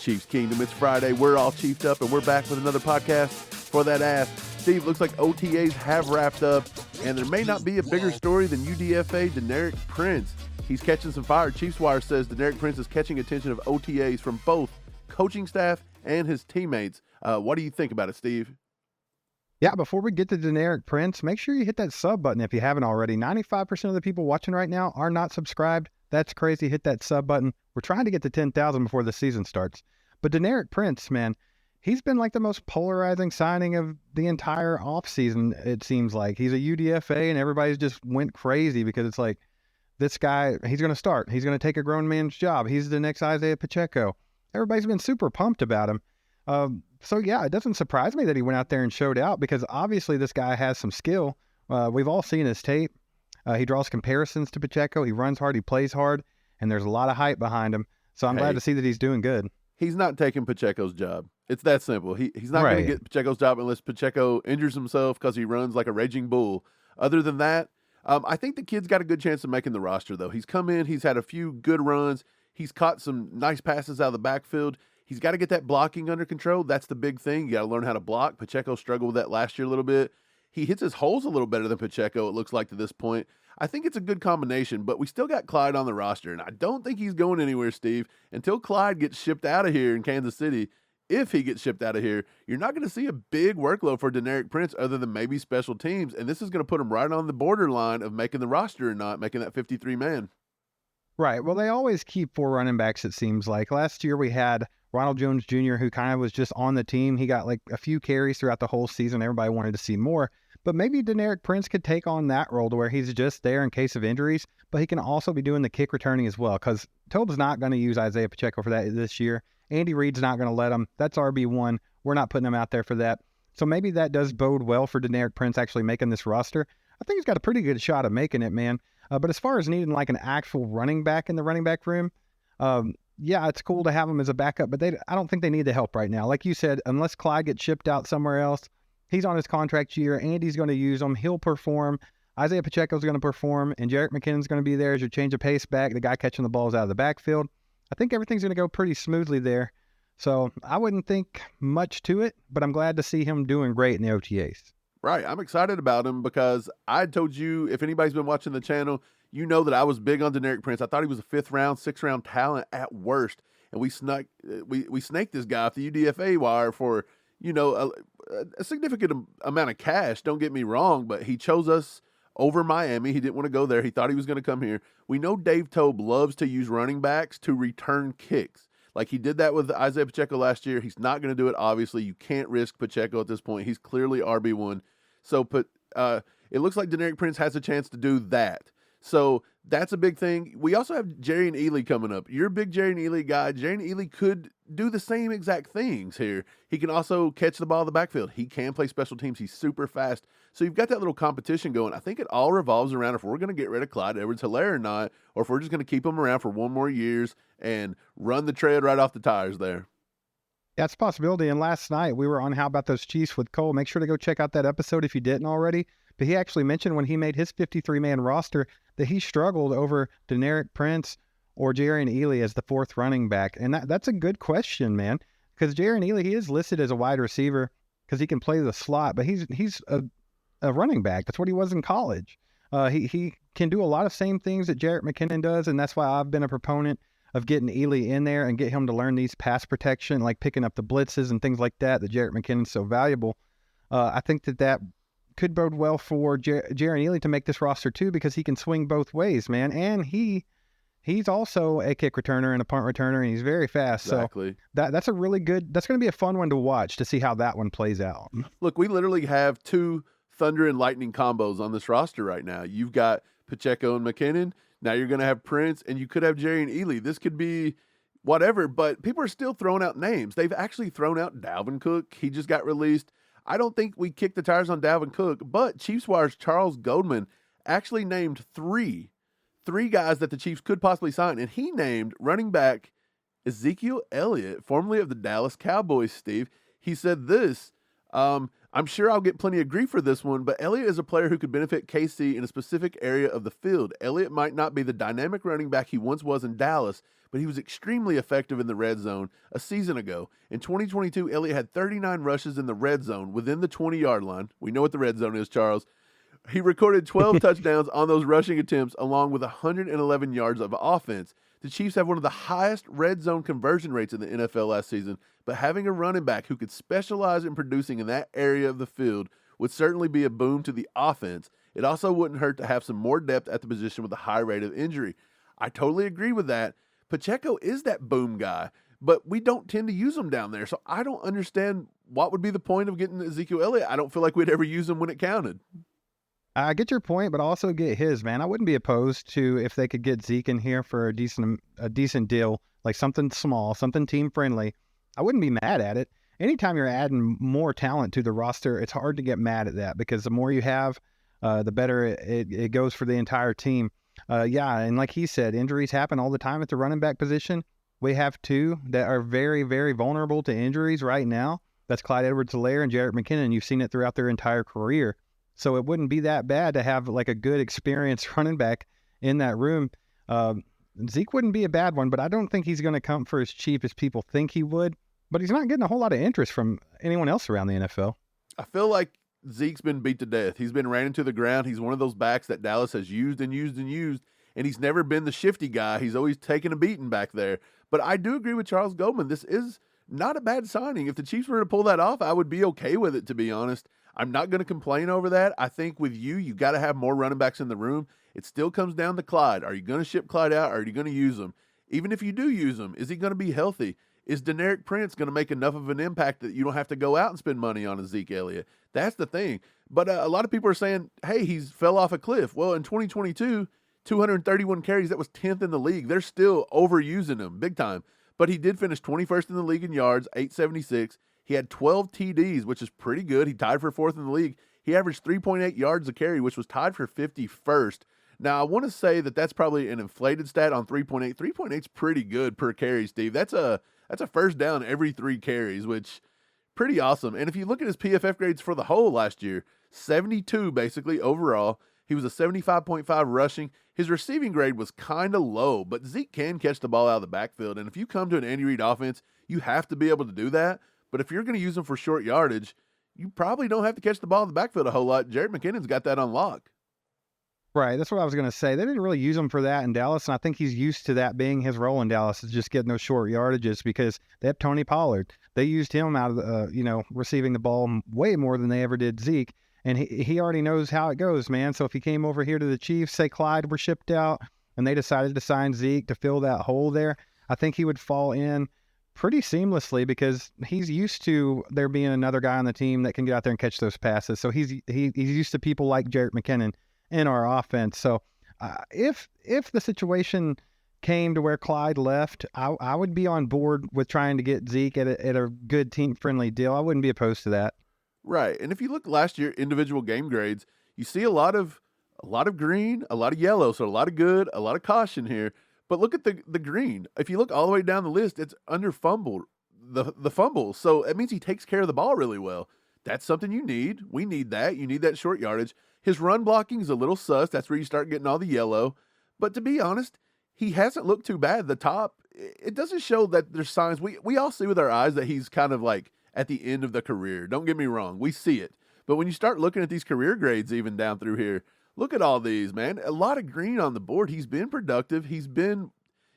Chiefs Kingdom. It's Friday. We're all chiefed up, and we're back with another podcast for that ass. Steve, looks like OTAs have wrapped up, and there may not be a bigger story than UDFA DENERIC PRINCE. He's catching some fire. Chiefs Wire says DENERIC PRINCE is catching attention of OTAs from both coaching staff and his teammates. What do you think about it, Steve? Yeah, before we get to DENERIC PRINCE, make sure you hit that sub button if you haven't already. 95% of the people watching right now are not subscribed. That's crazy. Hit that sub button. We're trying to get to 10,000 before the season starts. But DENERIC PRINCE, man, he's been like the most polarizing signing of the entire offseason, it seems like. He's a UDFA, and everybody's just went crazy because it's like, this guy, he's going to start. He's going to take a grown man's job. He's the next Isaiah Pacheco. Everybody's been super pumped about him. So, yeah, it doesn't surprise me that he went out there and showed out because obviously this guy has some skill. We've all seen his tape. He draws comparisons to Pacheco. He runs hard. He plays hard. And there's a lot of hype behind him. So I'm glad to see that he's doing good. He's not taking Pacheco's job. It's that simple. He's not going to get Pacheco's job unless Pacheco injures himself because he runs like a raging bull. Other than that, I think the kid's got a good chance of making the roster, though. He's come in. He's had a few good runs. He's caught some nice passes out of the backfield. He's got to get that blocking under control. That's the big thing. You got to learn how to block. Pacheco struggled with that last year a little bit. He hits his holes a little better than Pacheco, it looks like, to this point. I think it's a good combination, but we still got Clyde on the roster, and I don't think he's going anywhere, Steve, until Clyde gets shipped out of here in Kansas City. If he gets shipped out of here, you're not going to see a big workload for DENERIC PRINCE other than maybe special teams, and this is going to put him right on the borderline of making the roster or not, making that 53-man. Right. Well, they always keep 4 running backs, it seems like. Last year we had Ronald Jones Jr., who kind of was just on the team. He got like a few carries throughout the whole season. Everybody wanted to see more. But maybe DENERIC PRINCE could take on that role to where he's just there in case of injuries, but he can also be doing the kick returning as well because Toba's not going to use Isaiah Pacheco for that this year. Andy Reid's not going to let him. That's RB1. We're not putting him out there for that. So maybe that does bode well for DENERIC PRINCE actually making this roster. I think he's got a pretty good shot of making it, man. But as far as needing like an actual running back in the running back room, yeah, it's cool to have him as a backup, but I don't think they need the help right now. Like you said, unless Clyde gets shipped out somewhere else, he's on his contract year. Andy's going to use him. He'll perform. Isaiah Pacheco's going to perform, and Jerick McKinnon's going to be there as your change of pace back, the guy catching the balls out of the backfield. I think everything's going to go pretty smoothly there. So I wouldn't think much to it, but I'm glad to see him doing great in the OTAs. Right. I'm excited about him because I told you, if anybody's been watching the channel, you know that I was big on DENERIC PRINCE. I thought he was a 5th round, 6th round talent at worst. And we snaked this guy off the UDFA wire for, you know, a significant amount of cash. Don't get me wrong, but he chose us over Miami. He didn't want to go there. He thought he was going to come here. We know Dave Tobe loves to use running backs to return kicks. Like he did that with Isaiah Pacheco last year. He's not going to do it, obviously. You can't risk Pacheco at this point. He's clearly RB1. So it looks like DENERIC PRINCE has a chance to do that. So that's a big thing. We also have Jerry and Ely coming up. You're a big Jerry and Ely guy. Jerry and Ely could do the same exact things here. He can also catch the ball in the backfield. He can play special teams. He's super fast. So you've got that little competition going. I think it all revolves around if we're going to get rid of Clyde Edwards-Helaire or not, or if we're just going to keep him around for one more years and run the tread right off the tires there. That's a possibility. And last night we were on How About Those Chiefs with Cole. Make sure to go check out that episode if you didn't already. But he actually mentioned when he made his 53-man roster that he struggled over DENERIC PRINCE or Jerry and Ely as the 4th running back. And that's a good question, man, because Jerry and Ely, he is listed as a wide receiver because he can play the slot, but he's a running back. That's what he was in college. He can do a lot of same things that Jerick McKinnon does, and that's why I've been a proponent of getting Ely in there and get him to learn these pass protection, like picking up the blitzes and things like that Jerick McKinnon's so valuable. I think that could bode well for Jerry and Ely to make this roster too, because he can swing both ways, man. And he's also a kick returner and a punt returner, and he's very fast. Exactly. So that's a really good, that's going to be a fun one to watch to see how that one plays out. Look, we literally have 2 thunder and lightning combos on this roster right now. You've got Pacheco and McKinnon. Now you're going to have Prince, and you could have Jerry and Ely. This could be whatever, but people are still throwing out names. They've actually thrown out Dalvin Cook. He just got released. I don't think we kicked the tires on Dalvin Cook, but Chiefs Wire's Charles Goldman actually named three guys that the Chiefs could possibly sign, and he named running back Ezekiel Elliott, formerly of the Dallas Cowboys, Steve. He said this, I'm sure I'll get plenty of grief for this one, but Elliott is a player who could benefit KC in a specific area of the field. Elliott might not be the dynamic running back he once was in Dallas, but he was extremely effective in the red zone a season ago. In 2022, Elliott had 39 rushes in the red zone within the 20-yard line. We know what the red zone is, Charles. He recorded 12 touchdowns on those rushing attempts, along with 111 yards of offense. The Chiefs have one of the highest red zone conversion rates in the NFL last season, but having a running back who could specialize in producing in that area of the field would certainly be a boom to the offense. It also wouldn't hurt to have some more depth at the position with a high rate of injury. I totally agree with that. Pacheco is that boom guy, but we don't tend to use him down there, so I don't understand what would be the point of getting Ezekiel Elliott. I don't feel like we'd ever use him when it counted. I get your point, but also get his, man. I wouldn't be opposed to if they could get Zeke in here for a decent deal, like something small, something team friendly. I wouldn't be mad at it. Anytime you're adding more talent to the roster, it's hard to get mad at that because the more you have, the better it goes for the entire team. Yeah, and like he said, injuries happen all the time at the running back position. We have two that are very, very vulnerable to injuries right now. That's Clyde Edwards-Helaire and Jerick McKinnon. You've seen it throughout their entire career. So it wouldn't be that bad to have like a good experienced running back in that room. Zeke wouldn't be a bad one, but I don't think he's going to come for as cheap as people think he would. But he's not getting a whole lot of interest from anyone else around the NFL. I feel like Zeke's been beat to death. He's been ran into the ground. He's one of those backs that Dallas has used and used and used, and he's never been the shifty guy. He's always taken a beating back there. But I do agree with Charles Goldman. This is not a bad signing. If the Chiefs were to pull that off, I would be okay with it, to be honest. I'm not going to complain over that. I think with you got to have more running backs in the room. It still comes down to Clyde. Are you going to ship Clyde out, or are you going to use him? Even if you do use him, is he going to be healthy? Is DENERIC PRINCE going to make enough of an impact that you don't have to go out and spend money on Ezekiel Elliott? That's the thing. But a lot of people are saying, hey, he's fell off a cliff. Well, in 2022, 231 carries, that was 10th in the league. They're still overusing him big time. But he did finish 21st in the league in yards, 876. He had 12 TDs, which is pretty good. He tied for 4th in the league. He averaged 3.8 yards a carry, which was tied for 51st. Now, I want to say that that's probably an inflated stat on 3.8. 3.8 is pretty good per carry, Steve. That's a first down every 3 carries, which pretty awesome. And if you look at his PFF grades for the whole last year, 72 basically overall. He was a 75.5 rushing. His receiving grade was kind of low, but Zeke can catch the ball out of the backfield. And if you come to an Andy Reid offense, you have to be able to do that. But if you're going to use him for short yardage, you probably don't have to catch the ball in the backfield a whole lot. Jerick McKinnon's got that on lock. Right, that's what I was going to say. They didn't really use him for that in Dallas, and I think he's used to that being his role in Dallas, is just getting those short yardages because they have Tony Pollard. They used him out of the, receiving the ball way more than they ever did Zeke, and he already knows how it goes, man. So if he came over here to the Chiefs, say Clyde were shipped out, and they decided to sign Zeke to fill that hole there, I think he would fall in pretty seamlessly because he's used to there being another guy on the team that can get out there and catch those passes. So he's used to people like Jerick McKinnon in our offense. So if the situation came to where Clyde left, I would be on board with trying to get Zeke at a good team-friendly deal. I wouldn't be opposed to that. Right. And if you look last year, individual game grades, you see a lot of green, a lot of yellow, so a lot of good, a lot of caution here. But look at the green. If you look all the way down the list, it's under fumbled, the fumbles. So it means he takes care of the ball really well. That's something you need. We need that. You need that short yardage. His run blocking is a little sus. That's where you start getting all the yellow. But to be honest, he hasn't looked too bad. The top, it doesn't show that there's signs. We all see with our eyes that he's kind of like at the end of the career. Don't get me wrong. We see it. But when you start looking at these career grades even down through here, look at all these, man. A lot of green on the board. He's been productive. He's been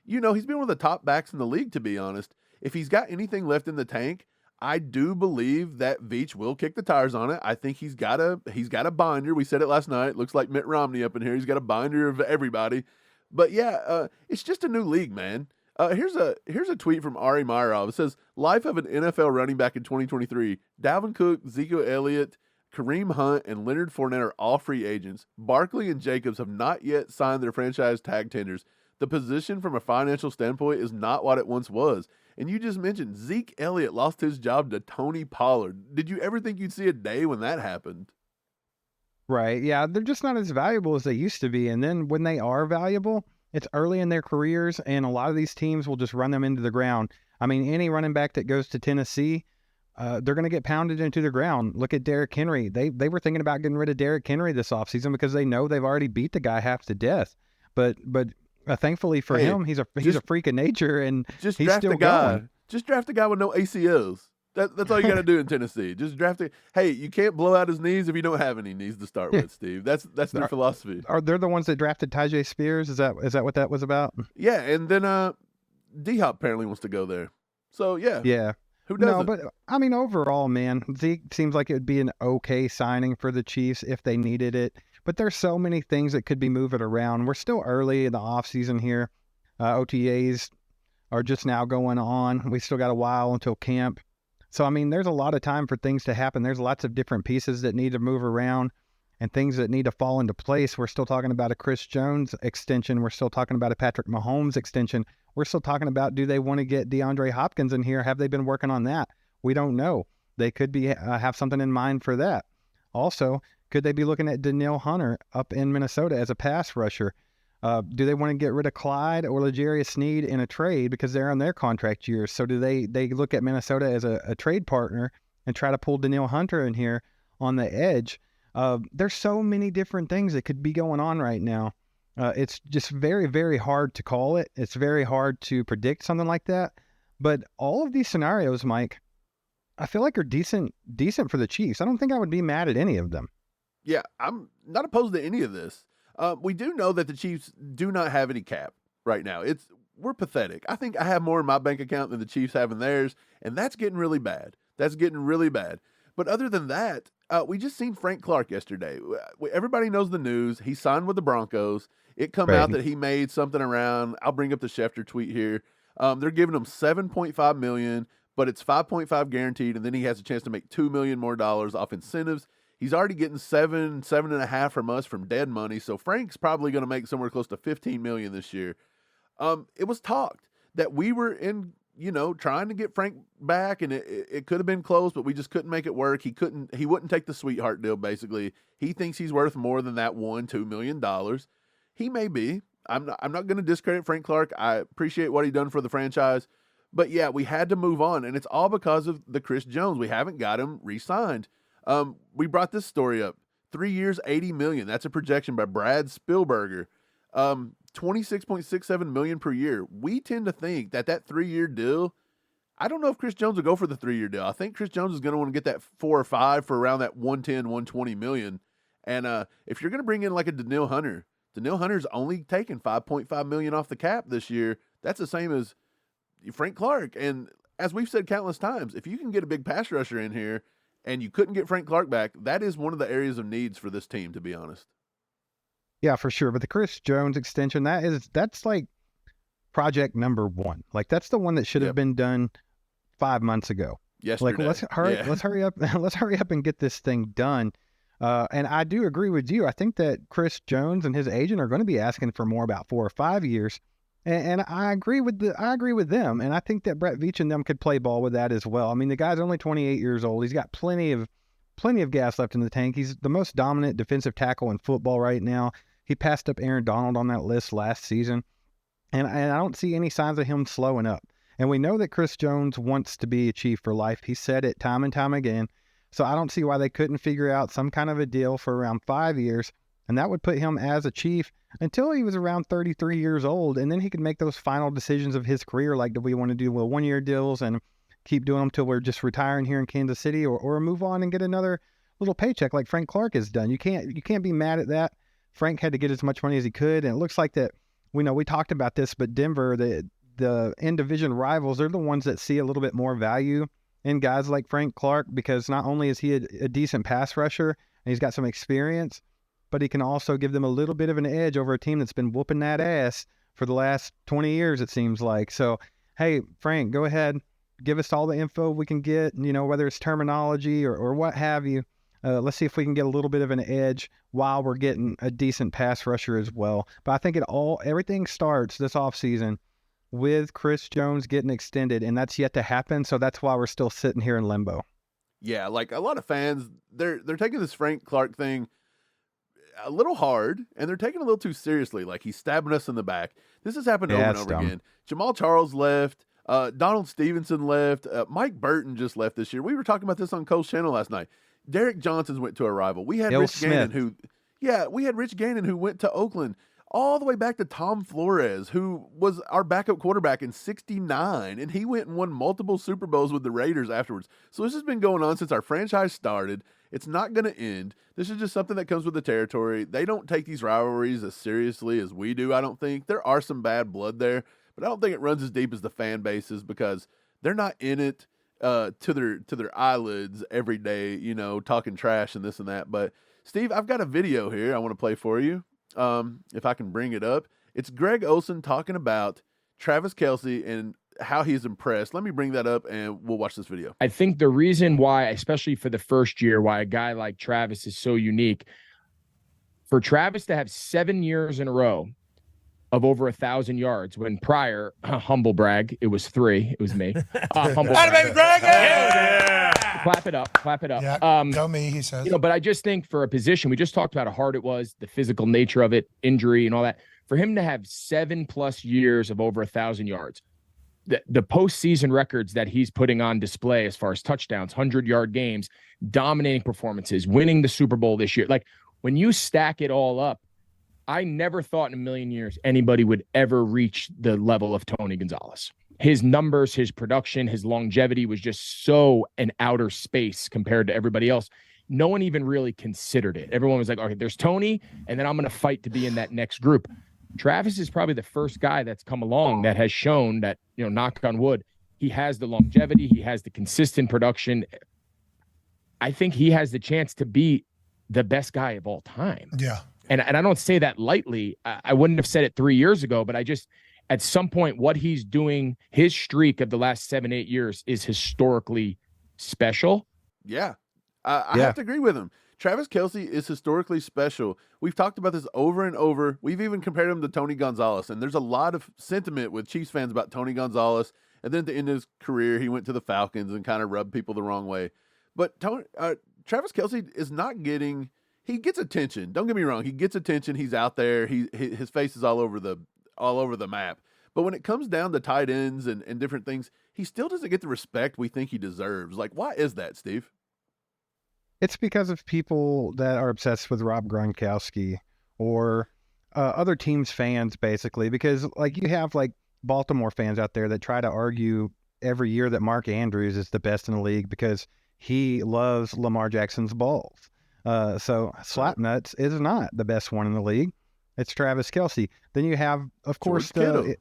one of the top backs in the league, to be honest. If he's got anything left in the tank, I do believe that Veach will kick the tires on it. I think he's got a binder. We said it last night. Looks like Mitt Romney up in here. He's got a binder of everybody. But yeah, it's just a new league, man. Here's a tweet from Ari Myrov. It says, "Life of an NFL running back in 2023. Dalvin Cook, Ezekiel Elliott, Kareem Hunt, and Leonard Fournette are all free agents. Barkley and Jacobs have not yet signed their franchise tag tenders. The position from a financial standpoint is not what it once was." And you just mentioned Zeke Elliott lost his job to Tony Pollard. Did you ever think you'd see a day when that happened? Right. Yeah, they're just not as valuable as they used to be. And then when they are valuable, it's early in their careers, and a lot of these teams will just run them into the ground. I mean, any running back that goes to Tennessee, they're going to get pounded into the ground. Look at Derrick Henry. They were thinking about getting rid of Derrick Henry this offseason because they know they've already beat the guy half to death. But Thankfully for Hey, him, he's a just freak of nature, and just he's draft still a guy. going. Just draft a guy with no ACLs. That's all you got to do in Tennessee. Just draft it. Hey, you can't blow out his knees if you don't have any knees to start with, Steve. That's their philosophy. Are they the ones that drafted Tyjae Spears? Is that what that was about? Yeah, and then D-Hop apparently wants to go there. So yeah, Yeah. who doesn't? No, but I mean, overall, man, Zeke seems like it would be an okay signing for the Chiefs if they needed it. But there's so many things that could be moving around. We're still early in the offseason here. OTAs are just now going on. We still got a while until camp. So, I mean, there's a lot of time for things to happen. There's lots of different pieces that need to move around and things that need to fall into place. We're still talking about a Chris Jones extension. We're still talking about a Patrick Mahomes extension. We're still talking about, do they want to get DeAndre Hopkins in here? Have they been working on that? We don't know. They could be have something in mind for that. Also, could they be looking at Danielle Hunter up in Minnesota as a pass rusher? Do they want to get rid of Clyde or L'Jarius Sneed in a trade because they're on their contract years? So do they look at Minnesota as a trade partner and try to pull Danielle Hunter in here on the edge? There's so many different things that could be going on right now. It's just very, very hard to call it. It's very hard to predict something like that. But all of these scenarios, Mike, I feel like are decent for the Chiefs. I don't think I would be mad at any of them. Yeah, I'm not opposed to any of this. We do know that the Chiefs do not have any cap right now. We're pathetic. I think I have more in my bank account than the Chiefs have in theirs, and that's getting really bad. But other than that, we just seen Frank Clark yesterday. Everybody knows the news. He signed with the Broncos. It come out that he made something around. I'll bring up the Schefter tweet here. They're giving him $7.5 million, but it's 5.5 guaranteed, and then he has a chance to make $2 million more off incentives. He's already getting 7.5 from us from dead money. So Frank's probably going to make somewhere close to $15 million this year. It was talked that we were trying to get Frank back, and it could have been close, but we just couldn't make it work. He wouldn't take the sweetheart deal. Basically, he thinks he's worth more than that $2 million. He may be. I'm not going to discredit Frank Clark. I appreciate what he done for the franchise, but yeah, we had to move on, and it's all because of the Chris Jones. We haven't got him re-signed. We brought this story up. 3 years, $80 million. That's a projection by Brad Spielberger. $26.67 million per year. We tend to think that 3-year deal, I don't know if Chris Jones will go for the 3-year deal. I think Chris Jones is going to want to get that 4 or 5 for around that 110, 120 million. And if you're going to bring in like a Danielle Hunter's only taking $5.5 million off the cap this year. That's the same as Frank Clark. And as we've said countless times, if you can get a big pass rusher in here and you couldn't get Frank Clark back, that is one of the areas of needs for this team, to be honest. Yeah, for sure. But the Chris Jones extension, that's like project number one. Like that's the one that should have been done 5 months ago. Yesterday. Like let's hurry up, let's hurry up and get this thing done. And I do agree with you. I think that Chris Jones and his agent are going to be asking for more, about 4 or 5 years. And I agree with them. And I think that Brett Veach and them could play ball with that as well. I mean, the guy's only 28 years old. He's got plenty of gas left in the tank. He's the most dominant defensive tackle in football right now. He passed up Aaron Donald on that list last season. And I don't see any signs of him slowing up. And we know that Chris Jones wants to be a Chief for life. He said it time and time again. So I don't see why they couldn't figure out some kind of a deal for around 5 years. And that would put him as a Chief until he was around 33 years old. And then he could make those final decisions of his career. Like, do we want to do 1-year deals and keep doing them till we're just retiring here in Kansas City, or move on and get another little paycheck like Frank Clark has done? You can't be mad at that. Frank had to get as much money as he could. And it looks like that, we talked about this, but Denver, the in-division rivals, they're the ones that see a little bit more value in guys like Frank Clark, because not only is he a decent pass rusher and he's got some experience, but he can also give them a little bit of an edge over a team that's been whooping that ass for the last 20 years, it seems like. So, hey, Frank, go ahead. Give us all the info we can get, whether it's terminology or what have you. Let's see if we can get a little bit of an edge while we're getting a decent pass rusher as well. But I think everything starts this offseason with Chris Jones getting extended, and that's yet to happen. So that's why we're still sitting here in limbo. Yeah, like a lot of fans, they're taking this Frank Clark thing a little hard, and they're taking it a little too seriously. Like, he's stabbing us in the back. This has happened over and over again. Jamal Charles left. Donald Stevenson left. Mike Burton just left this year. We were talking about this on Cole's channel last night. Derek Johnson's went to a rival. We had Rich Gannon who went to Oakland. all the way back to Tom Flores, who was our backup quarterback in '69, and he went and won multiple Super Bowls with the Raiders afterwards. So this has been going on since our franchise started. It's not going to end. This is just something that comes with the territory. They don't take these rivalries as seriously as we do, I don't think. There are some bad blood there, but I don't think it runs as deep as the fan bases because they're not in it to their eyelids every day, talking trash and this and that. But Steve, I've got a video here I want to play for you. If I can bring it up. It's Greg Olson talking about Travis Kelce and how he's impressed. Let me bring that up and we'll watch this video. I think the reason why, especially for the first year, why a guy like Travis is so unique, for Travis to have 7 years in a row of over 1,000 yards, when prior, humble brag, it was 3. It was me. Humble brag. Baby Greg! Yeah. Clap it up. Yeah, tell me, he says. But I just think for a position, we just talked about how hard it was, the physical nature of it, injury and all that. For him to have 7+ years of over 1,000 yards, the postseason records that he's putting on display as far as touchdowns, 100-yard games, dominating performances, winning the Super Bowl this year. Like, when you stack it all up, I never thought in a million years anybody would ever reach the level of Tony Gonzalez. His numbers, his production, his longevity was just so an outer space compared to everybody else. No one even really considered it. Everyone was like, okay, there's Tony, and then I'm going to fight to be in that next group. Travis is probably the first guy that's come along that has shown that, knock on wood, he has the longevity, he has the consistent production. I think he has the chance to be the best guy of all time. Yeah. And I don't say that lightly. I wouldn't have said it 3 years ago, but I just, at some point, what he's doing, his streak of the last 7-8 years is historically special. Yeah. I have to agree with him. Travis Kelce is historically special. We've talked about this over and over. We've even compared him to Tony Gonzalez, and there's a lot of sentiment with Chiefs fans about Tony Gonzalez. And then at the end of his career, he went to the Falcons and kind of rubbed people the wrong way. But Travis Kelce is not getting – he gets attention. Don't get me wrong. He gets attention. He's out there. His face is all over the map. But when it comes down to tight ends and different things, he still doesn't get the respect we think he deserves. Like, why is that, Steve? It's because of people that are obsessed with Rob Gronkowski or other teams' fans, basically. Because, you have, Baltimore fans out there that try to argue every year that Mark Andrews is the best in the league because he loves Lamar Jackson's balls. So Slapnuts is not the best one in the league. It's Travis Kelce. Then you have, of course, the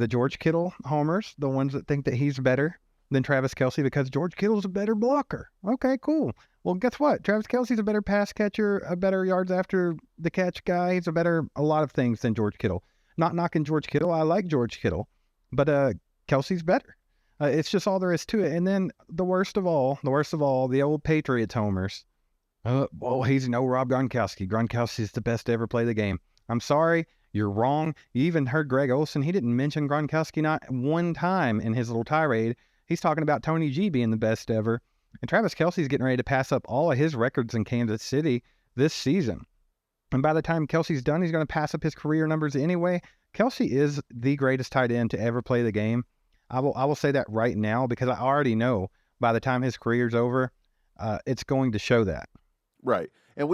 George Kittle homers, the ones that think that he's better than Travis Kelce because George Kittle's a better blocker. Okay, cool. Well, guess what? Travis Kelce's a better pass catcher, a better yards after the catch guy. He's a lot of things than George Kittle. Not knocking George Kittle. I like George Kittle, but Kelce's better. It's just all there is to it. And then the worst of all, the old Patriots homers. He's no Rob Gronkowski. Gronkowski's the best to ever play the game. I'm sorry, you're wrong. You even heard Greg Olson. He didn't mention Gronkowski not one time in his little tirade. He's talking about Tony G being the best ever. And Travis Kelce's getting ready to pass up all of his records in Kansas City this season. And by the time Kelce's done, he's going to pass up his career numbers anyway. Kelce is the greatest tight end to ever play the game. I will say that right now because I already know by the time his career's over, it's going to show that. Right. And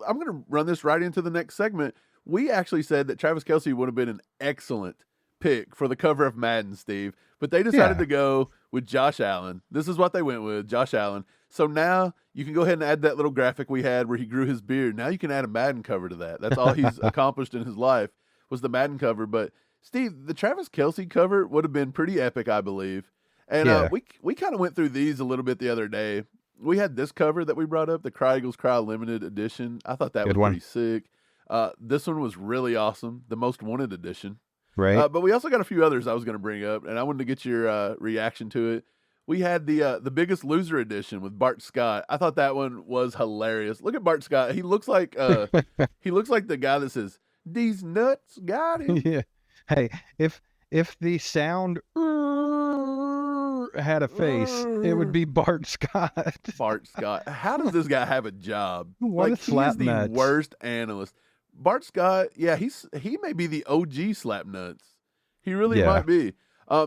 I'm going to run this right into the next segment. We actually said that Travis Kelce would have been an excellent pick for the cover of Madden, Steve, but they decided to go with Josh Allen. This is what they went with, Josh Allen. So now you can go ahead and add that little graphic we had where he grew his beard. Now you can add a Madden cover to that. That's all he's accomplished in his life was the Madden cover. But Steve, the Travis Kelce cover would have been pretty epic, I believe. And we kind of went through these a little bit the other day. We had this cover that we brought up, the Cry Eagles Cry limited edition. I thought that was pretty sick. This one was really awesome, the Most Wanted edition. Right. But we also got a few others I was going to bring up, and I wanted to get your reaction to it. We had the Biggest Loser edition with Bart Scott. I thought that one was hilarious. Look at Bart Scott. He looks like the guy that says, "These nuts got him." Yeah. Hey, if the sound had a face, it would be Bart Scott. Bart Scott. How does this guy have a job? What a slap he's nuts. The worst analyst. Bart Scott, he may be the OG slap nuts. He really might be.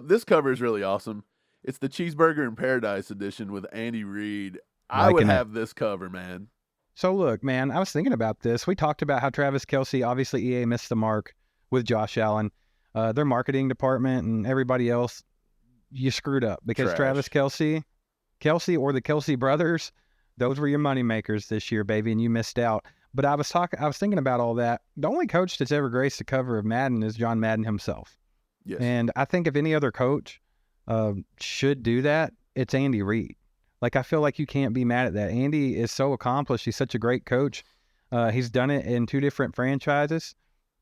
This cover is really awesome. It's the Cheeseburger in Paradise edition with Andy Reid. I would have this cover, man. So look, man, I was thinking about this. We talked about how Travis Kelce, obviously EA missed the mark with Josh Allen. Their marketing department and everybody else, you screwed up because Travis Kelce or the Kelce brothers, those were your money makers this year, baby, and you missed out. But I was thinking about all that. The only coach that's ever graced the cover of Madden is John Madden himself. Yes. And I think if any other coach should do that, it's Andy Reid. Like, I feel like you can't be mad at that. Andy is so accomplished. He's such a great coach. He's done it in 2 different franchises.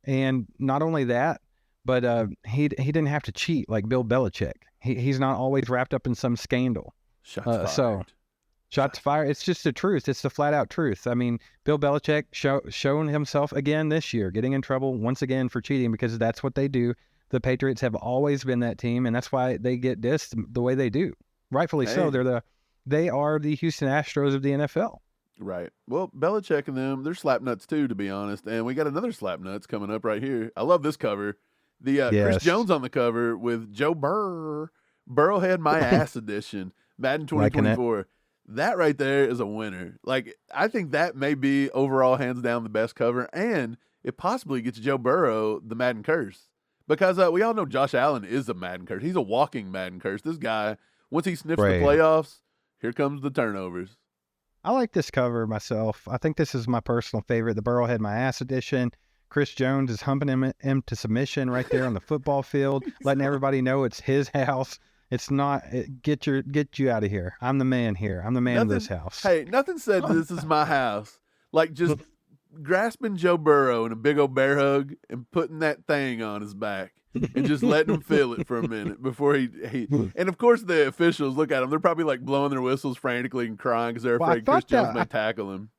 And not only that, but he didn't have to cheat like Bill Belichick. He's not always wrapped up in some scandal. Shots fired. It's just the truth. It's the flat out truth. I mean, Bill Belichick shown himself again this year, getting in trouble once again for cheating because that's what they do. The Patriots have always been that team, and that's why they get dissed the way they do. Rightfully so. They are the Houston Astros of the NFL. Right. Well, Belichick and them, they're slapnuts too, to be honest. And we got another slapnuts coming up right here. I love this cover. Chris Jones on the cover with Joe Burrowhead My Ass Edition, Madden 2024. That right there is a winner. Like, I think that may be overall hands down the best cover, and it possibly gets Joe Burrow the Madden curse. Because we all know Josh Allen is a Madden curse. He's a walking Madden curse. This guy, once he sniffs the playoffs, here comes the turnovers. I like this cover myself. I think this is my personal favorite, the Burrowhead My Ass Edition. Chris Jones is humping him to submission right there on the football field, letting everybody know it's his house. It's not get you out of here. I'm the man here. I'm the man of this house. Hey, nothing said this is my house. Like just grasping Joe Burrow in a big old bear hug and putting that thing on his back and just letting him feel it for a minute before he and of course the officials look at him. They're probably like blowing their whistles frantically and crying because they're afraid Chris Jones may tackle him.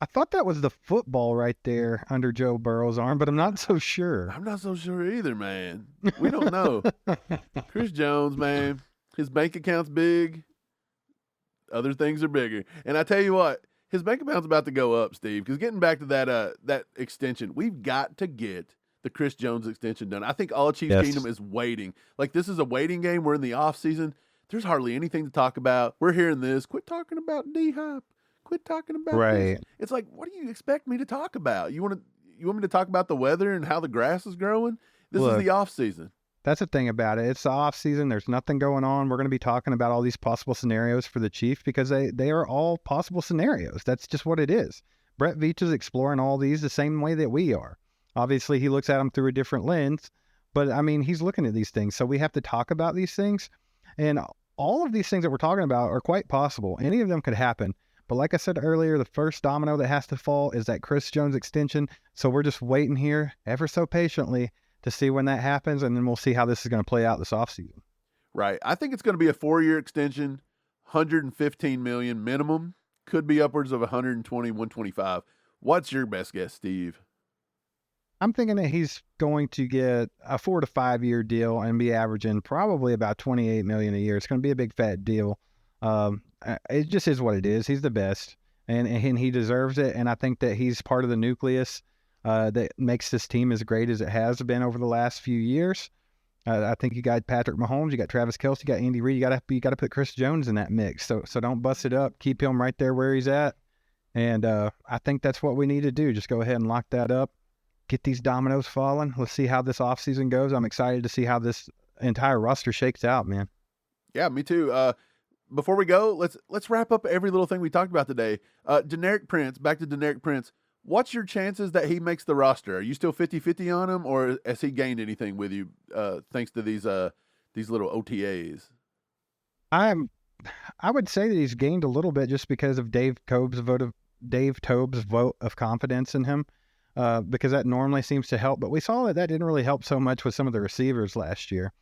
I thought that was the football right there under Joe Burrow's arm, but I'm not so sure. I'm not so sure either, man. We don't know. Chris Jones, man, his bank account's big. Other things are bigger. And I tell you what, his bank account's about to go up, Steve, because getting back to that extension, we've got to get the Chris Jones extension done. I think all Chiefs Kingdom is waiting. Like, this is a waiting game. We're in the offseason. There's hardly anything to talk about. We're hearing this. Quit talking about D-Hop. Quit talking about this. It's like, what do you expect me to talk about? You want me to talk about the weather and how the grass is growing? This is the off season. That's the thing about it. It's the off season. There's nothing going on. We're going to be talking about all these possible scenarios for the Chiefs because they are all possible scenarios. That's just what it is. Brett Veach is exploring all these the same way that we are. Obviously, he looks at them through a different lens, but I mean, he's looking at these things. So we have to talk about these things, and all of these things that we're talking about are quite possible. Any of them could happen. But like I said earlier, the first domino that has to fall is that Chris Jones extension. So we're just waiting here ever so patiently to see when that happens, and then we'll see how this is going to play out this offseason. Right. I think it's going to be a 4-year extension, $115 million minimum. Could be upwards of 120, 125. What's your best guess, Steve? I'm thinking that he's going to get a 4 to 5 year deal and be averaging probably about $28 million a year. It's going to be a big fat deal. It just is what it is. He's the best, and he deserves it. And I think that he's part of the nucleus that makes this team as great as it has been over the last few years. I think you got Patrick Mahomes, you got Travis Kelce, you got Andy Reid. You got to put Chris Jones in that mix. So don't bust it up. Keep him right there where he's at. And I think that's what we need to do. Just go ahead and lock that up. Get these dominoes falling. Let's see how this offseason goes. I'm excited to see how this entire roster shakes out, man. Yeah, me too. Before we go, let's wrap up every little thing we talked about today. DENERIC Prince, back to DENERIC Prince. What's your chances that he makes the roster? Are you still 50-50 on him, or has he gained anything with you thanks to these little OTAs? I would say that he's gained a little bit just because of Dave Tobe's vote of confidence in him, because that normally seems to help. But we saw that didn't really help so much with some of the receivers last year.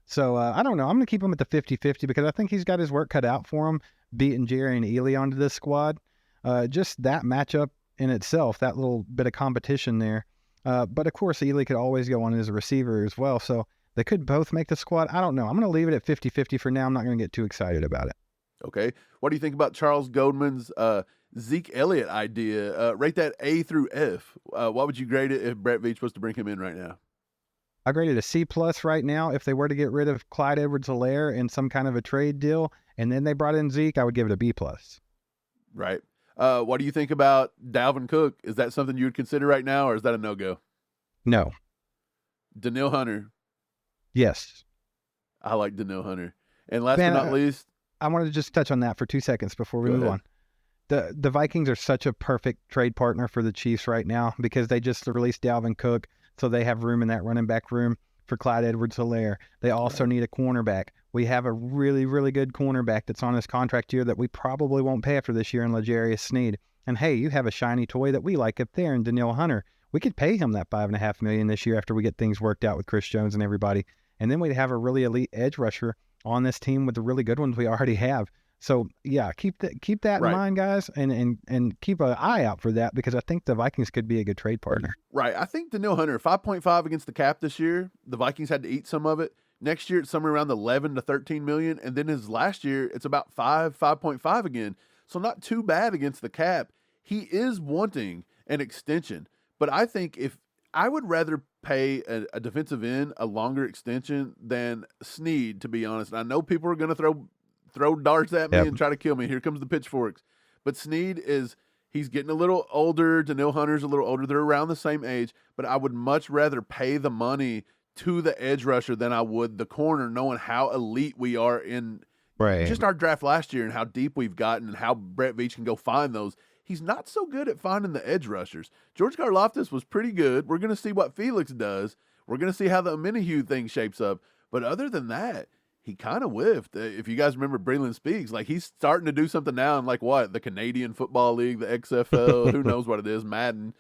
So I don't know. I'm going to keep him at the 50-50 because I think he's got his work cut out for him, beating Jerry and Ely onto this squad. Just that matchup in itself, that little bit of competition there. But, of course, Ely could always go on as a receiver as well. So they could both make the squad. I don't know. I'm going to leave it at 50-50 for now. I'm not going to get too excited about it. Okay. What do you think about Charles Goldman's Zeke Elliott idea? Rate that A through F. What would you grade it if Brett Veach was to bring him in right now? I grade it a C+ right now. If they were to get rid of Clyde Edwards-Helaire in some kind of a trade deal, and then they brought in Zeke, I would give it a B+. Right. What do you think about Dalvin Cook? Is that something you would consider right now, or is that a no-go? No. Danielle Hunter. Yes. I like Danielle Hunter. And last but not least, I wanted to just touch on that for 2 seconds before we move on. The Vikings are such a perfect trade partner for the Chiefs right now because they just released Dalvin Cook, so they have room in that running back room for Clyde Edwards-Helaire. They also need a cornerback. We have a really, really good cornerback that's on his contract year that we probably won't pay after this year in L'Jarius Sneed. And hey, you have a shiny toy that we like up there in Danielle Hunter. We could pay him that $5.5 million this year after we get things worked out with Chris Jones and everybody. And then we'd have a really elite edge rusher on this team with the really good ones we already have. So yeah, keep that in mind, guys, and keep an eye out for that because I think the Vikings could be a good trade partner. Right. I think Danielle Hunter, 5.5 against the cap this year. The Vikings had to eat some of it. Next year, it's somewhere around the 11 to 13 million. And then his last year, it's about 5.5 again. So not too bad against the cap. He is wanting an extension. But I think if I would rather pay a defensive end a longer extension than Sneed, to be honest. And I know people are going to throw darts at me and try to kill me. Here comes the pitchforks. But Sneed he's getting a little older. Danielle Hunter's a little older. They're around the same age. But I would much rather pay the money to the edge rusher than I would the corner, knowing how elite we are in just our draft last year and how deep we've gotten and how Brett Veach can go find those. He's not so good at finding the edge rushers. George Karlaftis was pretty good. We're going to see what Felix does. We're going to see how the Minihue thing shapes up. But other than that, he kind of whiffed. If you guys remember Breland Speaks, like he's starting to do something now in like what? The Canadian Football League, the XFL, who knows what it is, Madden.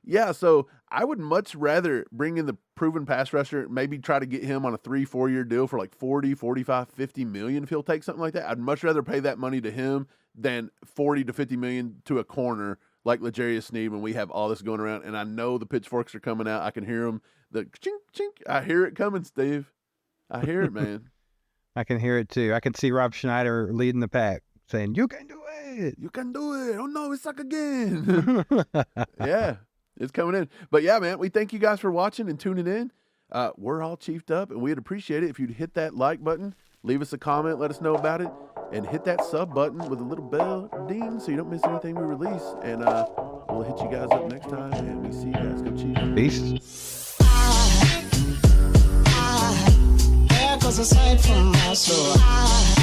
Yeah, so I would much rather bring in the proven pass rusher, maybe try to get him on a 3-4 year deal for like 40, 45, 50 million if he'll take something like that. I'd much rather pay that money to him than 40 to 50 million to a corner like L'Jarius Sneed when we have all this going around. And I know the pitchforks are coming out. I can hear them. The chink, chink. I hear it coming, Steve. I hear it, man. I can hear it too. I can see Rob Schneider leading the pack saying, "You can do it. You can do it. Oh no, we suck again." Yeah. It's coming in. But yeah, man, we thank you guys for watching and tuning in. We're all chiefed up, and we'd appreciate it if you'd hit that like button, leave us a comment, let us know about it, and hit that sub button with a little bell ding so you don't miss anything we release. And we'll hit you guys up next time, and we see you guys. Go Chiefs. Peace. There goes a sight from my soul.